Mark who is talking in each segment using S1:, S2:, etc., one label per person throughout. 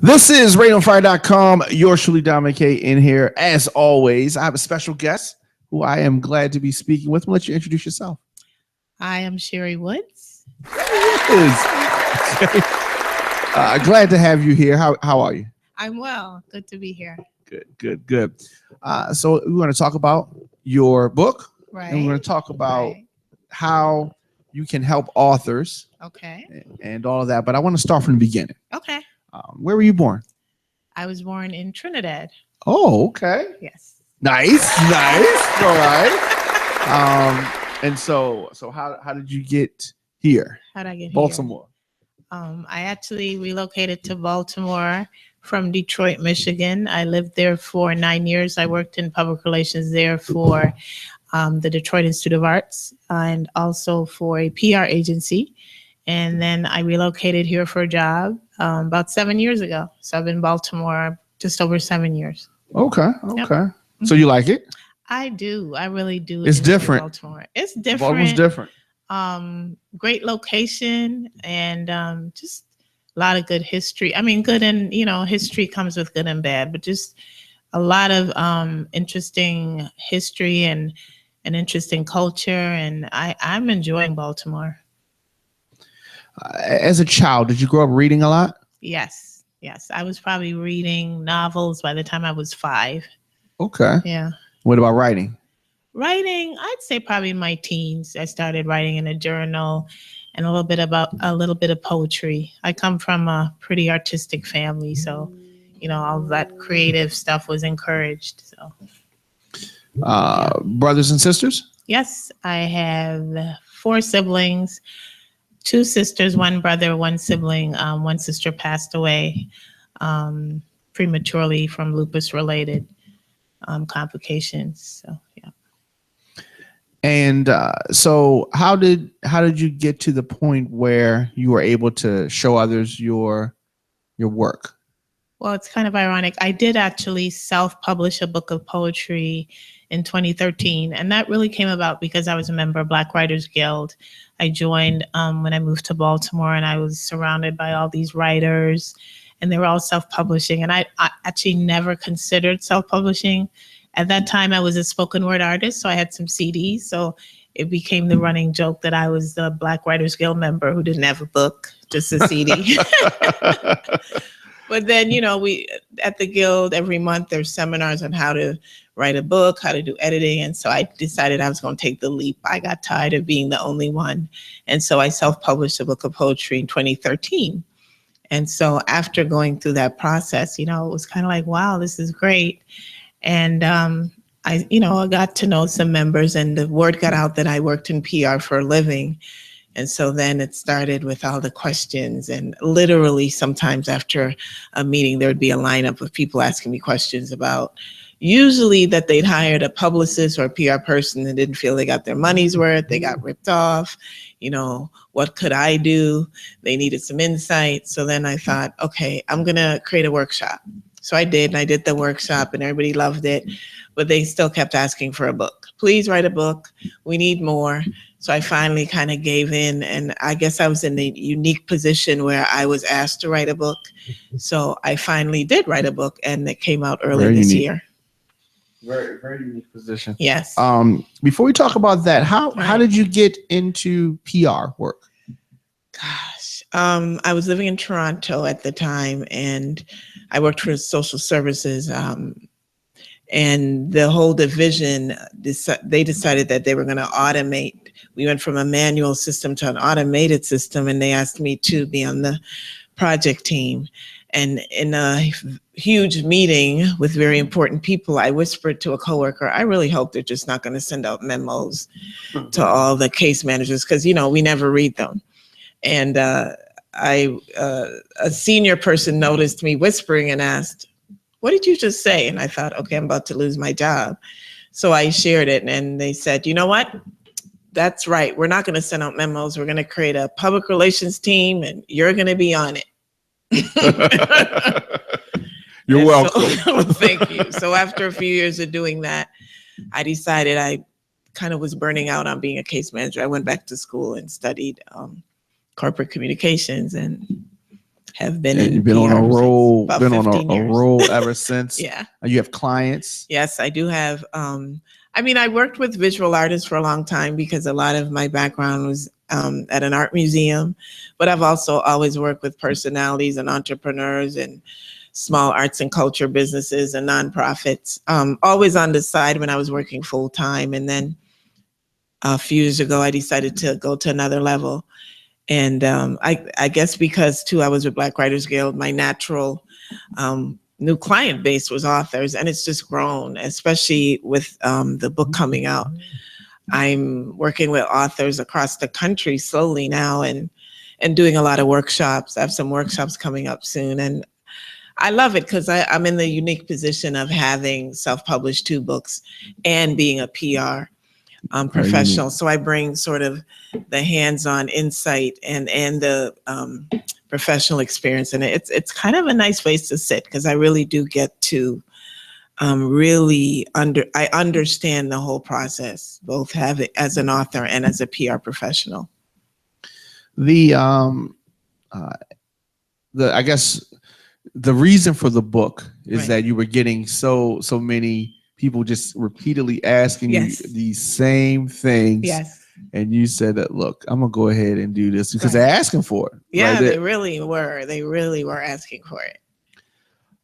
S1: This is RadioFire.com. Yours truly, Dominic K. in here. As always, I have a special guest who I am glad to be speaking with. I'll let you introduce yourself.
S2: I am Cherrie Woods.
S1: Yes. Glad to have you here. How are you?
S2: I'm well. Good to be here.
S1: Good. So we're going to talk about your book.
S2: Right.
S1: And we're going to talk about how you can help authors.
S2: Okay.
S1: And all of that. But I want to start from the beginning.
S2: Okay.
S1: Where were you born?
S2: I was born in Trinidad.
S1: Oh, okay.
S2: Yes.
S1: Nice. All right. And so how did you get here?
S2: How did I get
S1: Baltimore.
S2: Here? I actually relocated to Baltimore from Detroit, Michigan. I lived there for 9 years. I worked in public relations there for the Detroit Institute of Arts and also for a PR agency. And then I relocated here for a job about 7 years ago. So I've been in Baltimore just over 7 years.
S1: Okay.
S2: Yep.
S1: So you like it?
S2: I do. I really do.
S1: It's different.
S2: Baltimore. It's different.
S1: Baltimore's different.
S2: Great location and just a lot of good history. I mean, good and, history comes with good and bad, but just a lot of interesting history and an interesting culture. And I'm enjoying Baltimore.
S1: As a child, did you grow up reading a lot?
S2: Yes. I was probably reading novels by the time I was 5.
S1: Okay.
S2: Yeah.
S1: What about writing?
S2: Writing, I'd say probably in my teens. I started writing in a journal and a little bit of poetry. I come from a pretty artistic family, so all that creative stuff was encouraged. So,
S1: brothers and sisters?
S2: Yes, I have 4 siblings. 2 sisters, 1 brother, 1 sibling. 1 sister passed away prematurely from lupus-related complications. So, yeah.
S1: And so, how did you get to the point where you were able to show others your work?
S2: Well, it's kind of ironic. I did actually self-publish a book of poetry in 2013, and that really came about because I was a member of Black Writers Guild. I joined when I moved to Baltimore, and I was surrounded by all these writers, and they were all self-publishing. And I actually never considered self-publishing. At that time, I was a spoken word artist, so I had some CDs. So it became the running joke that I was the Black Writers Guild member who didn't have a book, just a CD. But then, we at the Guild every month there's seminars on how to write a book, how to do editing. And so I decided I was going to take the leap. I got tired of being the only one. And so I self-published a book of poetry in 2013. And so after going through that process, it was kind of like, wow, this is great. And I got to know some members, and the word got out that I worked in PR for a living. And so then it started with all the questions, and literally sometimes after a meeting, there would be a lineup of people asking me questions about usually that they'd hired a publicist or a PR person and didn't feel they got their money's worth. They got ripped off. What could I do? They needed some insight. So then I thought, okay, I'm going to create a workshop. So I did, and I did the workshop, and everybody loved it, but they still kept asking for a book. Please write a book. We need more. So I finally kind of gave in, and I guess I was in a unique position where I was asked to write a book. So I finally did write a book, and it came out early this year.
S1: Very, very unique position.
S2: Yes.
S1: Before we talk about that, how did you get into PR work?
S2: Gosh, I was living in Toronto at the time, and I worked for social services. And the whole division, they decided that they were going to automate. We went from a manual system to an automated system, and they asked me to be on the project team. And in a huge meeting with very important people, I whispered to a coworker, I really hope they're just not going to send out memos to all the case managers, because, we never read them. And a senior person noticed me whispering and asked, what did you just say? And I thought, okay, I'm about to lose my job. So I shared it, and they said, you know what? That's right. We're not going to send out memos. We're going to create a public relations team, and you're going to be on it.
S1: You're welcome.
S2: So, thank you. So after a few years of doing that, I decided I kind of was burning out on being a case manager. I went back to school and studied corporate communications and have been
S1: And
S2: in
S1: you've been on
S2: PR
S1: a
S2: since
S1: roll,
S2: about
S1: been on
S2: 15
S1: a
S2: years.
S1: roll ever since.
S2: Yeah.
S1: You have clients.
S2: Yes, I do have. I mean, I worked with visual artists for a long time because a lot of my background was at an art museum, but I've also always worked with personalities and entrepreneurs and small arts and culture businesses and nonprofits, always on the side when I was working full time. And then a few years ago, I decided to go to another level. And I guess because too, I was with Black Writers Guild, my natural new client base was authors, and it's just grown, especially with the book coming out. I'm working with authors across the country slowly now and doing a lot of workshops. I have some workshops coming up soon. And I love it because I'm in the unique position of having self-published 2 books and being a PR professional. So I bring sort of the hands-on insight and the professional experience. And it's kind of a nice place to sit because I really do get to I understand the whole process, both have it as an author and as a PR professional.
S1: The I guess the reason for the book is
S2: Right.
S1: that you were getting so many people just repeatedly asking
S2: Yes.
S1: you these same things.
S2: Yes.
S1: And you said that, look, I'm gonna go ahead and do this because
S2: Right.
S1: they're asking for it.
S2: Yeah,
S1: right?
S2: they really were. They really were asking for it.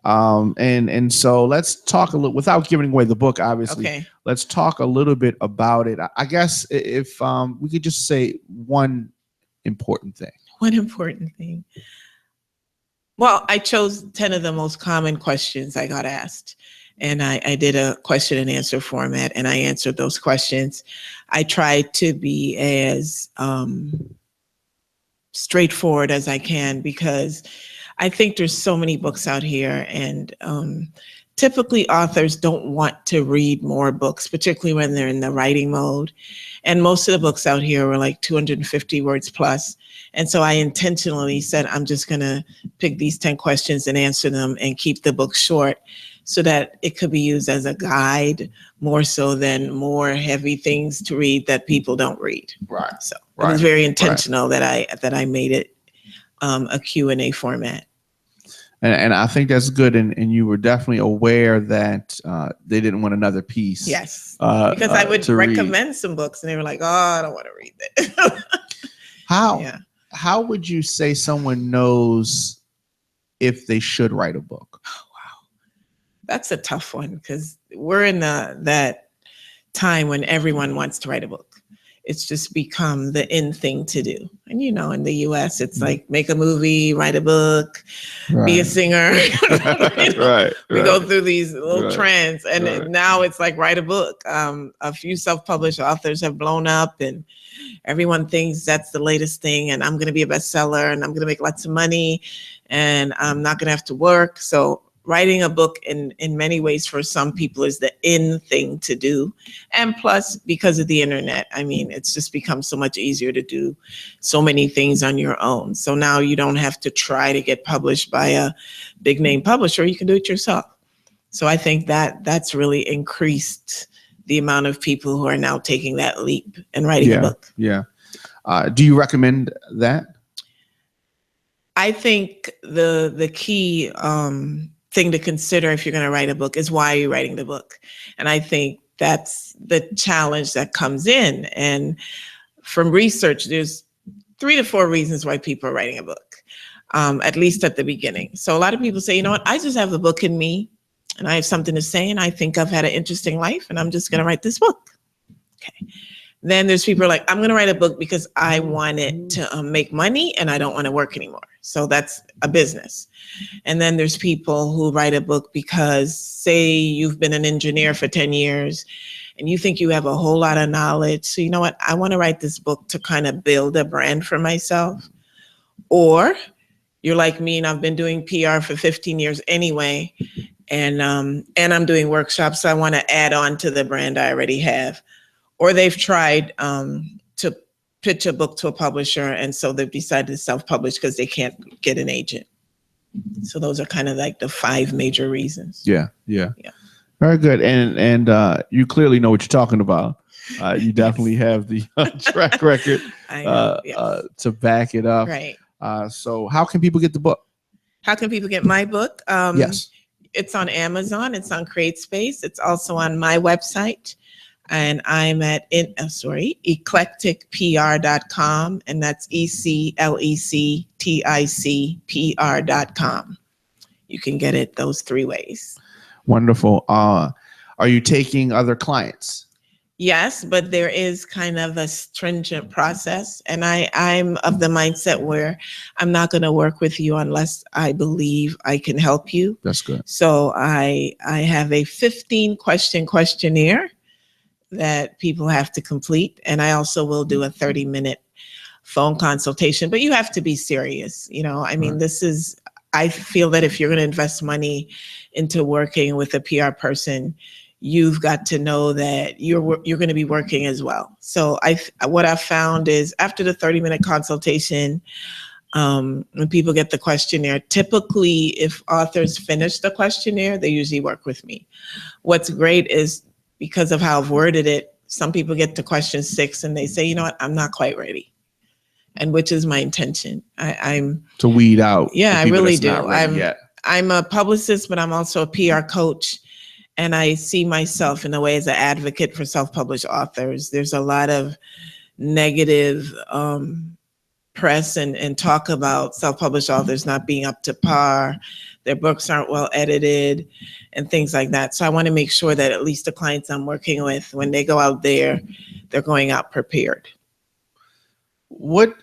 S1: And so let's talk a little without giving away the book, obviously.
S2: Okay.
S1: Let's talk a little bit about it. I guess if we could just say one important thing.
S2: One important thing. Well, I chose 10 of the most common questions I got asked. And I did a question and answer format, and I answered those questions. I tried to be as straightforward as I can because I think there's so many books out here, and typically authors don't want to read more books, particularly when they're in the writing mode. And most of the books out here were like 250 words plus. And so I intentionally said, I'm just going to pick these 10 questions and answer them and keep the book short so that it could be used as a guide more so than more heavy things to read that people don't read.
S1: Right.
S2: So it was very intentional that I made it a Q&A format.
S1: And I think that's good. And you were definitely aware that they didn't want another piece.
S2: Yes. Because I would recommend some books and they were like, oh, I don't want to read that.
S1: How would you say someone knows if they should write a book?
S2: Oh, wow. That's a tough one because we're in that time when everyone wants to write a book. It's just become the in thing to do. And, you know, in the US, it's like make a movie, write a book, be a singer. We go through these little trends. And now it's like write a book. A few self-published authors have blown up and everyone thinks that's the latest thing. And I'm going to be a bestseller and I'm going to make lots of money and I'm not going to have to work. So writing a book in many ways for some people is the in thing to do. And plus, because of the internet, I mean, it's just become so much easier to do so many things on your own. So now you don't have to try to get published by a big name publisher. You can do it yourself. So I think that that's really increased the amount of people who are now taking that leap and writing a book.
S1: Yeah. Do you recommend that?
S2: I think the key thing to consider if you're going to write a book is why you're writing the book. And I think that's the challenge that comes in. And from research, there's 3 to 4 reasons why people are writing a book, at least at the beginning. So a lot of people say, you know what, I just have a book in me and I have something to say and I think I've had an interesting life and I'm just going to write this book. Okay. Then there's people who are like, I'm going to write a book because I want it to make money and I don't want to work anymore. So that's a business. And then there's people who write a book because, say, you've been an engineer for 10 years and you think you have a whole lot of knowledge. So you know what? I want to write this book to kind of build a brand for myself. Or you're like me and I've been doing PR for 15 years anyway. And I'm doing workshops. So I want to add on to the brand I already have. Or they've tried to pitch a book to a publisher. And so they've decided to self-publish because they can't get an agent. So those are kind of like the 5 major reasons.
S1: Yeah. Very good. And you clearly know what you're talking about. You definitely have the track record to back it up.
S2: Right.
S1: So how can people get the book?
S2: How can people get my book?
S1: Yes.
S2: It's on Amazon. It's on CreateSpace. It's also on my website. And I'm at eclecticpr.com, and that's eclecticpr.com. You can get it those 3 ways.
S1: Wonderful. Are you taking other clients?
S2: Yes, but there is kind of a stringent process, and I'm of the mindset where I'm not going to work with you unless I believe I can help you.
S1: That's good.
S2: So I have a 15-question questionnaire that people have to complete. And I also will do a 30-minute phone consultation, but you have to be serious. I mean,
S1: Right.
S2: I feel that if you're going to invest money into working with a PR person, you've got to know that you're going to be working as well. So what I've found is after the 30-minute consultation, when people get the questionnaire, typically if authors finish the questionnaire, they usually work with me. What's great is because of how I've worded it, some people get to question 6 and they say, you know what, I'm not quite ready. And which is my intention. I'm
S1: to weed out.
S2: Yeah, I really do.
S1: Yet.
S2: I'm a publicist, but I'm also a PR coach. And I see myself in a way as an advocate for self-published authors. There's a lot of negative press and talk about self-published authors not being up to par. Their books aren't well edited and things like that. So I want to make sure that at least the clients I'm working with, when they go out there, they're going out prepared.
S1: What's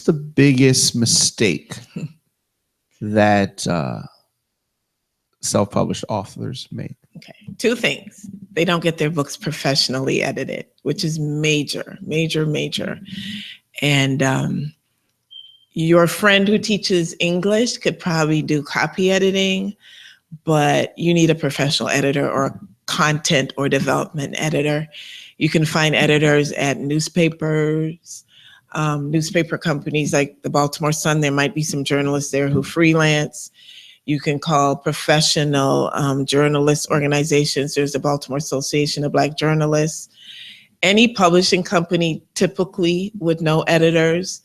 S1: the biggest mistake that self-published authors make?
S2: Okay, 2 things. They don't get their books professionally edited, which is major, major, major. And your friend who teaches English could probably do copy editing, but you need a professional editor or a content or development editor. You can find editors at newspapers, newspaper companies like the Baltimore Sun. There might be some journalists there who freelance. You can call professional journalist organizations. There's the Baltimore Association of Black Journalists. Any publishing company typically would know editors.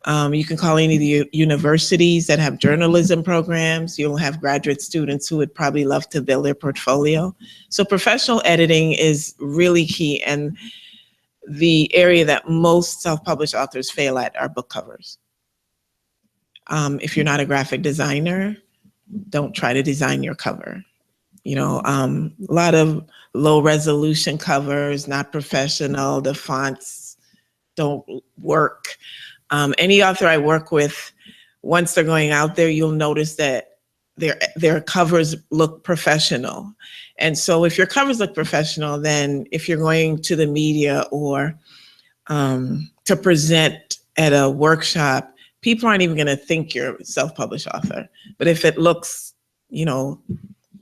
S2: You can call any of the universities that have journalism programs. You'll have graduate students who would probably love to build their portfolio. So professional editing is really key. And the area that most self-published authors fail at are book covers. If you're not a graphic designer, don't try to design your cover. A lot of low resolution covers, not professional, the fonts don't work. Any author I work with, once they're going out there, you'll notice that their covers look professional. And so if your covers look professional, then if you're going to the media or to present at a workshop, people aren't even going to think you're a self-published author. But if it looks,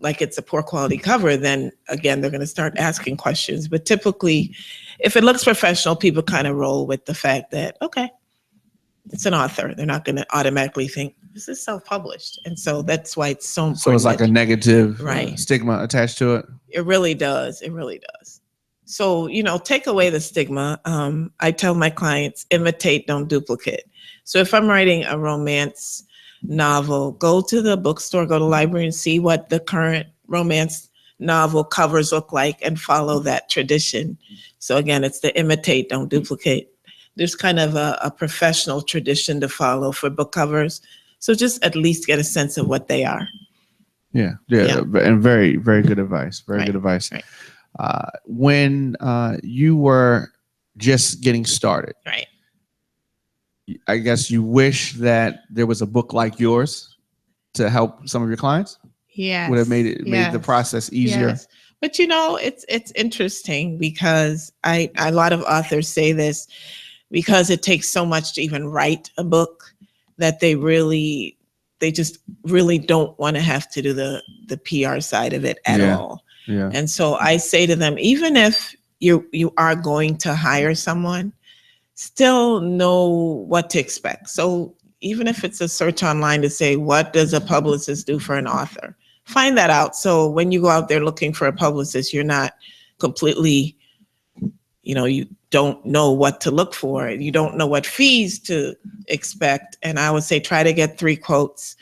S2: like it's a poor quality cover, then again, they're going to start asking questions. But typically, if it looks professional, people kind of roll with the fact that, okay, it's an author. They're not going to automatically think this is self-published. And so that's why it's so important.
S1: So it's like a negative
S2: right.
S1: Stigma attached to it?
S2: It really does. It really does. So, take away the stigma. I tell my clients, imitate, don't duplicate. So if I'm writing a romance novel, go to the bookstore, go to the library and see what the current romance novel covers look like and follow that tradition. So again, it's the imitate, don't duplicate. There's kind of a professional tradition to follow for book covers. So just at least get a sense of what they are.
S1: Yeah. And very, very good advice. Very good advice.
S2: Right.
S1: When you were just getting started,
S2: right.
S1: I guess you wish that there was a book like yours to help some of your clients?
S2: Yes.
S1: Would have made the process easier?
S2: Yes. But it's interesting because a lot of authors say this, because it takes so much to even write a book that they just really don't want to have to do the PR side of it at all.
S1: Yeah.
S2: And so I say to them, even if you are going to hire someone, still know what to expect. So even if it's a search online to say, what does a publicist do for an author? Find that out. So when you go out there looking for a publicist, you're not completely, you don't know what to look for. You don't know what fees to expect. And I would say try to get 3 quotes.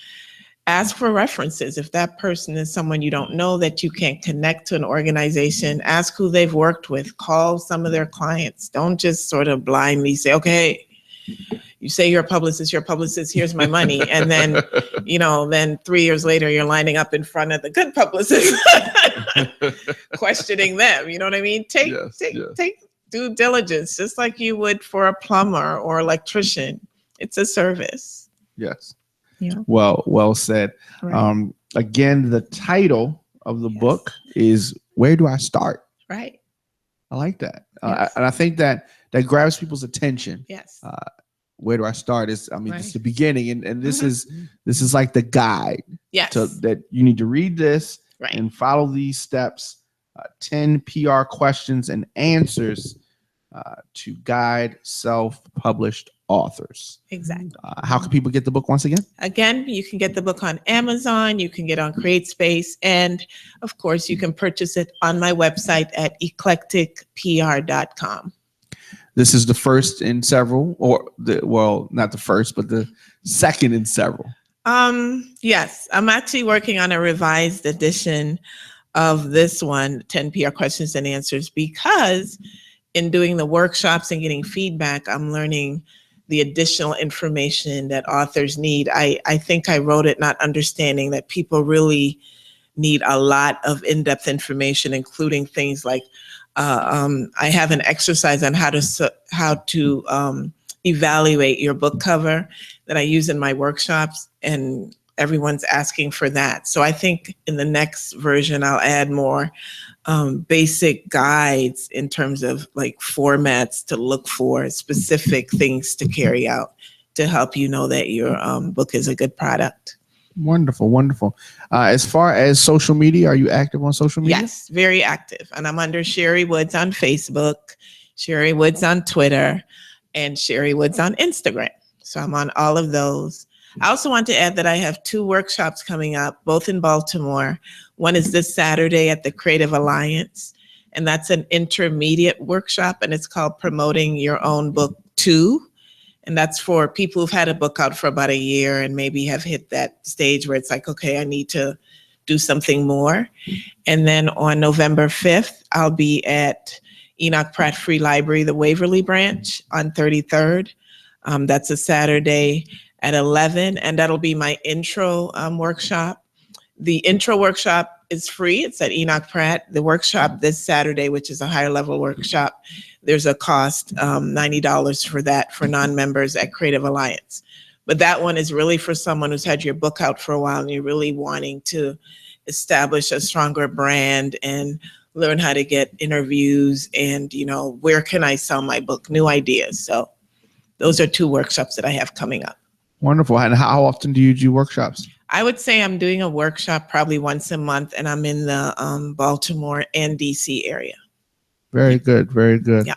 S2: Ask for references. If that person is someone you don't know that you can't connect to an organization, ask who they've worked with. Call some of their clients. Don't just sort of blindly say, okay, you say you're a publicist, here's my money. And then, then 3 years later, you're lining up in front of the good publicist, questioning them. You know what I mean? Take due diligence, just like you would for a plumber or electrician. It's a service.
S1: Yes.
S2: Yeah.
S1: Well said.
S2: Right.
S1: Again, the title of the book is Where Do I Start?
S2: Right.
S1: I like that.
S2: Yes.
S1: And I think that grabs people's attention.
S2: Yes.
S1: Where do I start? It's the beginning, and this
S2: Mm-hmm.
S1: is like the guide.
S2: Yes.
S1: That you need to read this
S2: Right.
S1: and follow these steps. 10 PR questions and answers to guide self-published authors.
S2: Exactly.
S1: How can people get the book once again?
S2: Again, you can get the book on Amazon. You can get on CreateSpace. And of course, you can purchase it on my website at eclecticpr.com.
S1: This is the first in several, not the first, but the second in several.
S2: Yes, I'm actually working on a revised edition of this one, 10 PR questions and answers, because in doing the workshops and getting feedback, I'm learning the additional information that authors need. I think I wrote it not understanding that people really need a lot of in-depth information, including things like I have an exercise on how to evaluate your book cover that I use in my workshops, and everyone's asking for that. So I think in the next version, I'll add more basic guides in terms of like formats to look for, specific things to carry out to help you know that your book is a good product.
S1: Wonderful. As far as social media, are you active on social media?
S2: Yes, very active. And I'm under Cherrie Woods on Facebook, Cherrie Woods on Twitter, and Cherrie Woods on Instagram. So I'm on all of those. I also want to add that I have 2 workshops coming up, both in Baltimore. One is this Saturday at the Creative Alliance, and that's an intermediate workshop, and it's called Promoting Your Own Book 2. And that's for people who've had a book out for about a year and maybe have hit that stage where it's like, okay, I need to do something more. And then on November 5th, I'll be at Enoch Pratt Free Library, the Waverly branch on 33rd. That's a Saturday at 11, and that'll be my intro workshop. The intro workshop is free. It's at Enoch Pratt. The workshop this Saturday, which is a higher level workshop, there's a cost, $90 for that for non-members at Creative Alliance. But that one is really for someone who's had your book out for a while and you're really wanting to establish a stronger brand and learn how to get interviews and, where can I sell my book? New ideas. So those are 2 workshops that I have coming up.
S1: Wonderful. And how often do you do workshops?
S2: I would say I'm doing a workshop probably once a month, and I'm in the Baltimore and DC area.
S1: Very good. Very good.
S2: Yeah.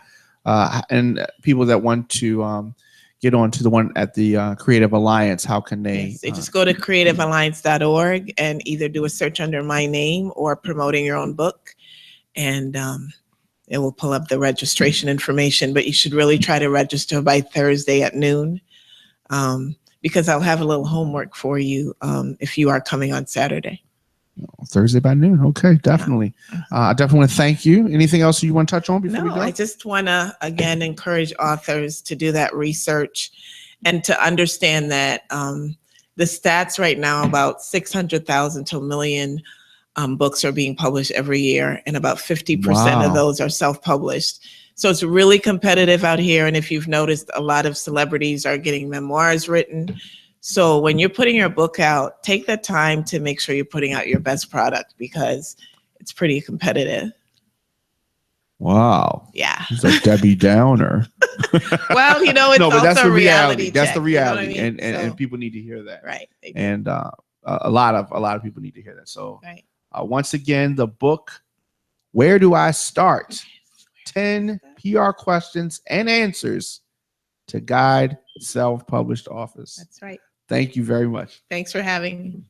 S1: And people that want to get on to the one at the Creative Alliance, how can they?
S2: Yes, they just go to creativealliance.org and either do a search under my name or Promoting Your Own Book, and it will pull up the registration information. But you should really try to register by Thursday at noon. Because I'll have a little homework for you if you are coming on Saturday.
S1: Thursday by noon. Okay, definitely. I definitely want to thank you. Anything else you want to touch on before we go?
S2: I just want to, again, encourage authors to do that research and to understand that the stats right now, about 600,000 to 1 million books are being published every year, and about 50% of those are self-published. So it's really competitive out here. And if you've noticed, a lot of celebrities are getting memoirs written. So when you're putting your book out, take the time to make sure you're putting out your best product because it's pretty competitive.
S1: Wow.
S2: Yeah.
S1: It's like Debbie Downer.
S2: Well, it's
S1: no, but that's
S2: also
S1: the reality. That's
S2: check,
S1: the reality.
S2: You know what I mean?
S1: And people need to hear that.
S2: Right.
S1: And a lot of people need to hear that. So once again, the book, Where Do I Start? 10 PR questions and answers to guide self-published authors.
S2: That's right.
S1: Thank you very much.
S2: Thanks for having me.